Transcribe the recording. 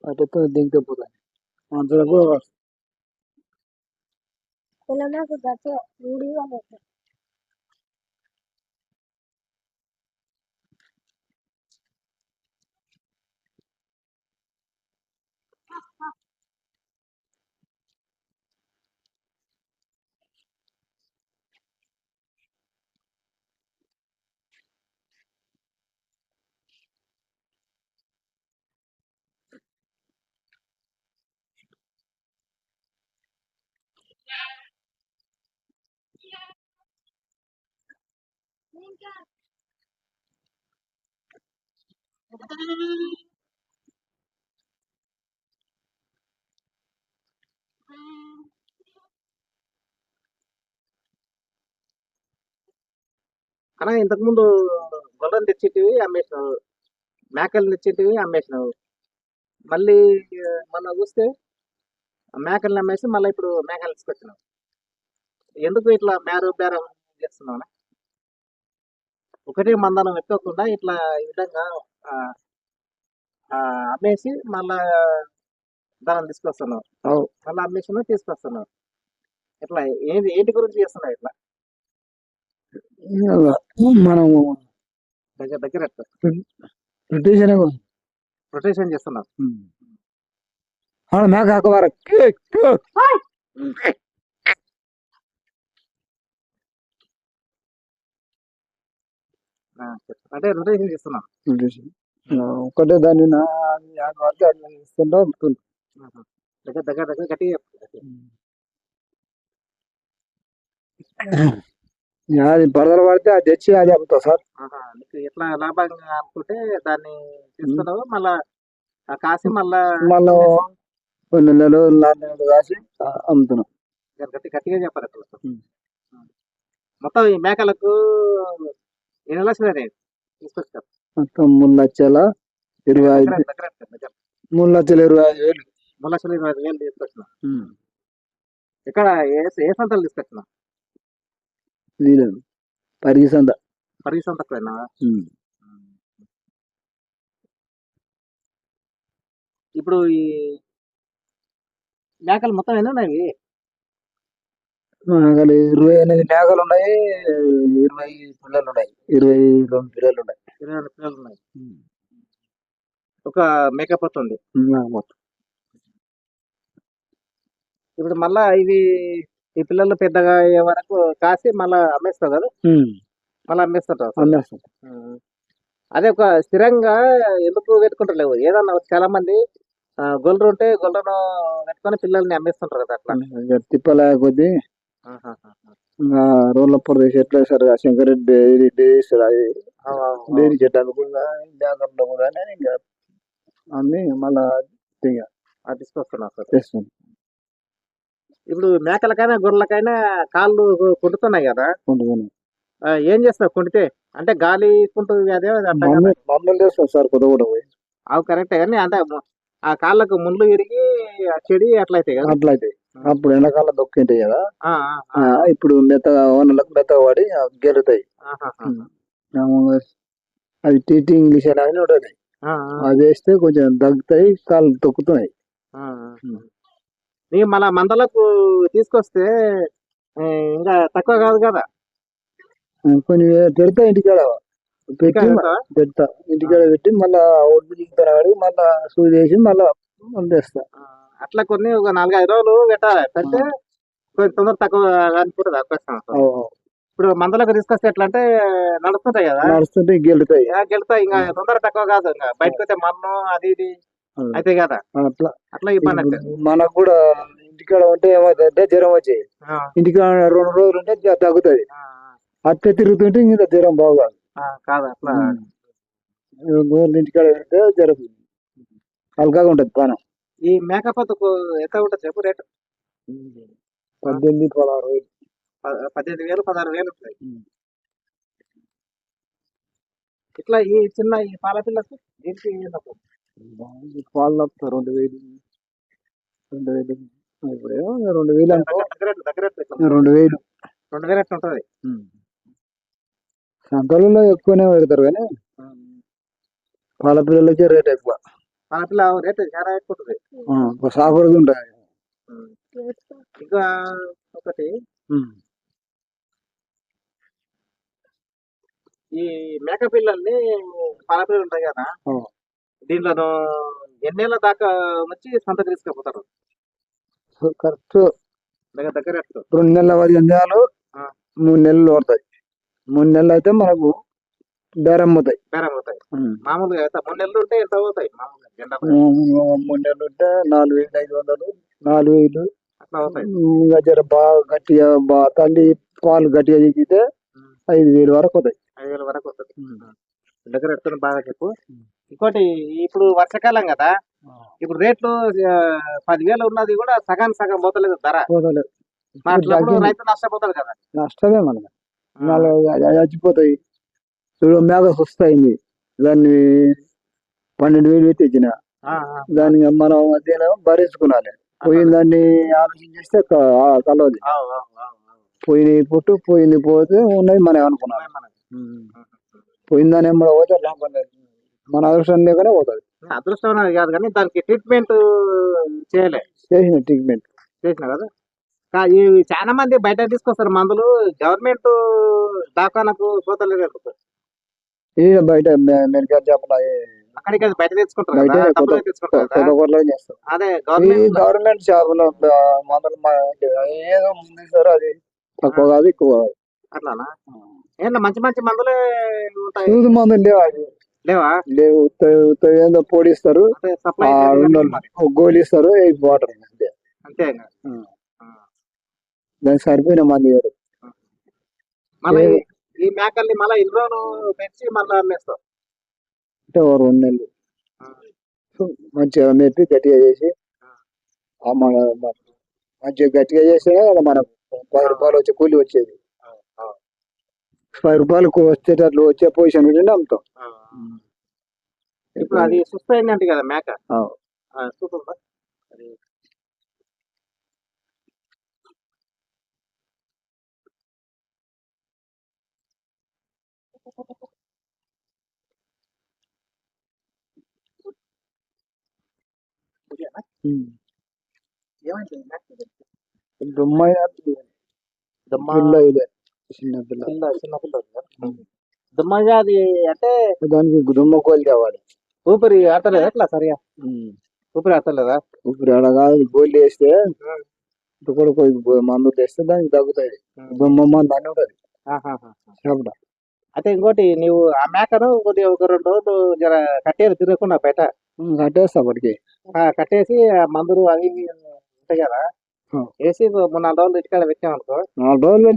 అటు దింకపోతాను అంతలో కూడా అలా ఇంతకుముందు గొర్రెలు తెచ్చేటివి అమ్మేసినావు, మేకలు తెచ్చేటివి అమ్మేసినావు. మళ్ళీ మొన్న చూస్తే మేకల్ని అమ్మేసి మళ్ళీ ఇప్పుడు మేకలు తీసుకొచ్చినావు. ఎందుకు ఇట్లా బేరం చేస్తున్నావు? ఒకటే మందనం ఎక్కకుండా ఇట్లా ఈ విధంగా ఆ, ఆ, అమ్మేసి మళ్ళా దాన్ని తీసుకొస్తున్నావు, మళ్ళీ అమ్మేసి తీసుకొస్తున్నావు. ఇట్లా ఏంటి గురించి చేస్తున్నావు ఇట్లా? మనం దగ్గర రొటేషన్ చేస్తున్నావు. మేక అంటే రొటేషన్ చేస్తున్నావు. ఒకటే దాన్ని ఇస్తుంటా దగ్గర గట్టిగా అది బరదలు పడితే అది తెచ్చి అది అమ్ముతా సార్. నీకు ఎట్లా లాభంగా అనుకుంటే దాన్ని తీసుకున్నావు, మళ్ళా కాసి మళ్ళా కొన్ని నెలలు 4 నెలలు కాసి అమ్ముతున్నాం. గట్టిగా చెప్పాలి. మొత్తం ఈ మేకలకు ఎన్ని లక్షలు తీసుకొచ్చారు? మొత్తం 3,25,000 3,25,000 3,25,000 తీసుకొచ్చిన. ఇక్కడ ఏ సంతలు తీసుకొచ్చిన? పరిగి సంతకు పోయినా? ఇప్పుడు ఈ మేకలు మొత్తం ఎన్ని ఉన్నాయి? మేకలు 28 మేకలు ఉన్నాయి, 20 పిల్లలు ఉన్నాయి, 22 పిల్లలు ఉన్నాయి. 22 పిల్లలు ఉన్నాయి. ఒక మేకపోతు ఉంది. ఇప్పుడు మళ్ళా ఈ పిల్లలు పెద్దగా అయ్యే వరకు కాసి మళ్ళా అమ్మేస్తావు కదా? మళ్ళీ అమ్మేస్తావు. అదే ఒక స్థిరంగా ఎందుకు పెట్టుకుంటలేవు? ఏదన్నా చాలా మంది గొర్రెలు ఉంటే గొర్రెను పెట్టుకొని పిల్లల్ని అమ్మేస్తుంటారు కదా, అట్లా తిప్పలే కొద్ది రోడ్ల ప్రదేశ్ ఎట్లా సార్ శంకరెడ్డి డైరీ చెట్టు అనుకున్నా ఇంకా అన్ని మళ్ళా తీసుకొస్తున్నా సార్. ఇప్పుడు మేకలకైనా గొర్రెలకైనా కాళ్ళు కుంటుతున్నాయి కదా, ఏం చేస్తావు కుంటితే? అంటే గాలి కుంటుంది, అదే మందులు చేస్తాం సార్. అవి కరెక్టే, కానీ అంటే ఆ కాళ్ళకు ముళ్ళు విరిగి చెడి అట్లయితే కదా? అట్లయితే అప్పుడు ఎండాకాలం దొక్కింటాయి కదా, ఇప్పుడు మెత్తగా ఓనలకు మెత్తగా పడి గెలుతాయి. అది టీటీ ఇంగ్లీష్ అని ఉంటుంది, అది వేస్తే కొంచెం దగ్గుతాయి, కాళ్ళు తొక్కుతున్నాయి. నీ మళ్ళా మందలకు తీసుకొస్తే ఇంకా తక్కువ కాదు కదా? కొన్ని పెడతా ఇంటికాడ పెడతా ఇంటికాడ పెట్టి మళ్ళా ఒడ్డు మళ్ళా సూది వేసి మళ్ళా తెస్తా. అట్లా కొన్ని ఒక 4-5 రోజులు పెట్టాలి, పెడితే కొంచెం తొందర తక్కువ అనుకుంటుంది అవకాశం. ఇప్పుడు మందలకు తీసుకొస్తే ఎట్లా అంటే నడుస్తుంటాయి కదా, నడుస్తుంటాయి గెలుతాయి, ఇంకా తొందర తక్కువ కాదు. ఇంకా బయటకు వస్తే మన్ను అది ఇది అయితే కదా, అట్లా ఇబ్బంది. మనకు కూడా ఇంటికాడ ఉంటే ఏమవుతుందంటే జ్వరం వచ్చేది, ఇంటికాడ 2 రోజులు ఉంటే తగ్గుతుంది. అట్లా తిరుగుతుంటే ఇంకా జ్వరం బాగా కాదు. అట్లా ఇంటికాడ ఉంటే జ్వరం హల్కాగా ఉంటది పానం. ఈ మేకపోతకు ఎంత ఉంటుంది చెప్పు రేటు? 18,000 18,000 16,000 ఉంటాయి. ఇట్లా ఈ చిన్న ఈ పాల పిల్లకు దీనికి పాలు తప్పుతారు 2,000 ఇప్పుడేమో 2,000 అనుకో, 2,000 2,000 ఎట్లా ఉంటుంది? సంతలలో ఎక్కువనే పెడతారు కానీ పాల పిల్లలకే రేట్ ఎక్కువ. పాల పిల్ల రేట్ చాలా ఎక్కువ ఉంటుంది. సాగుడు ఉంటాయి. ఇంకా ఒకటి ఈ మేక పిల్లల్ని పాల పిల్లలు ఉంటాయి కదా, దీంట్లో ఎన్నేళ్ళ దాకా వచ్చి సంత తీసుకుపోతారు? కరెక్ట్ దగ్గర 2 నెలల 15 దినాలు 3 నెలలు పడతాయి. 3 నెలలు అయితే మనకు బేరం అవుతాయి. మామూలుగా అయితే 3 నెలలు ఉంటే ఎంత అవుతాయి? మామూలుగా 3 నెలలు ఉంటే 4,500 4,000 అట్లా అవుతాయి. ఇంకా జర బాగా గట్టిగా తల్లి పాలు గట్టిగా తీసితే 5,000 వరకు అవుతాయి. 5,000 వరకు వస్తుంది. దగ్గర ఎత్తున బాగా చెప్పు. ఇంకోటి, ఇప్పుడు వర్షాకాలం కదా, ఇప్పుడు రేట్లు 10,000 ఉన్నది కూడా సగానికి సగం పోతలేదు ధర. అట్లప్పుడు రైతు నష్టపోతాడు కదా. నష్టమే మనకు. చచ్చిపోతాయి. చూడు మేఘస్ వస్తాయింది, దాన్ని 12,000 తెచ్చిన దాన్ని మనం అదేనా భరించుకున్నాలి. పోయిన దాన్ని ఆలోచన చేస్తే కలవదు. పోయినవి పుట్టు పోయింది పోతే ఉన్నాయి మనం అనుకున్నాం. పోయిన దాన్ని ఏమో పోతే మన అదృష్టం లేకనే పోతుంది. అదృష్టం అనేది కాదు కానీ దానికి ట్రీట్మెంట్ చేసిన కదా. ఇవి చాలా మంది బయట తీసుకొస్తారు మందులు, గవర్నమెంట్ దాఖానకు పోతలేదు. బయట మెడికల్ షాప్ అక్కడికి బయట తెచ్చుకుంటారు కదా, అదే గవర్నమెంట్ షాప్ లో మందులు ఏదో ముందు ఇస్తారు, అది తక్కువ కాదు ఎక్కువ కాదు. అట్లానా? ఏంటో మంచి మంచి మందులే ఉంటాయి. మందులు లేవా? లేవు. ఏదో పొడిస్తారు, గోళీ ఇస్తారు, వాటర్ అంతే. అంతే. దానికి సరిపోయిన మంది మళ్ళీ ఈ మేకల్ని మళ్ళీ ఇన్ని రోజులు పెంచి మళ్ళీ అమ్మేస్తాం అంటే 2 నెలలు మంచిగా మెప్పి గట్టిగా చేసి మంచిగా గట్టిగా చేస్తేనే కదా మనకు 10 రూపాయలు వచ్చే కూలి వచ్చేది. 10 రూపాయలకు వచ్చేటట్లు వచ్చే పొజిషన్ ఉంటే అమ్ముతాం. ఇప్పుడు అది సుస్థ అయిందంటే కదా మేక, చూస్తుందా? దుమ్మజాది అంటే దానికి దుమ్మ కోలి తేవాలి. ఊపిరి ఆడతలేదు ఎట్లా సరిగా? ఊపిరి ఆడతలేదా? ఊపిరి ఆడ కాదు, గోళ్ళు వేస్తే మందు తెస్తే దానికి తగ్గుతాయి. దుమ్మ మందు అని ఉంటుంది. అయితే ఇంకోటి, నువ్వు ఆ మేకను కొద్దిగా ఒక 2 రోజులు జర కట్టేది తిరగకుండా బయట కట్టేస్తా. అప్పటికి కట్టేసి ఆ మందులు అవి ఉంటాయి కదా వేసి 3-4 రోజులు ఇంటికాడ పెట్టామనుకో, 4 రోజులు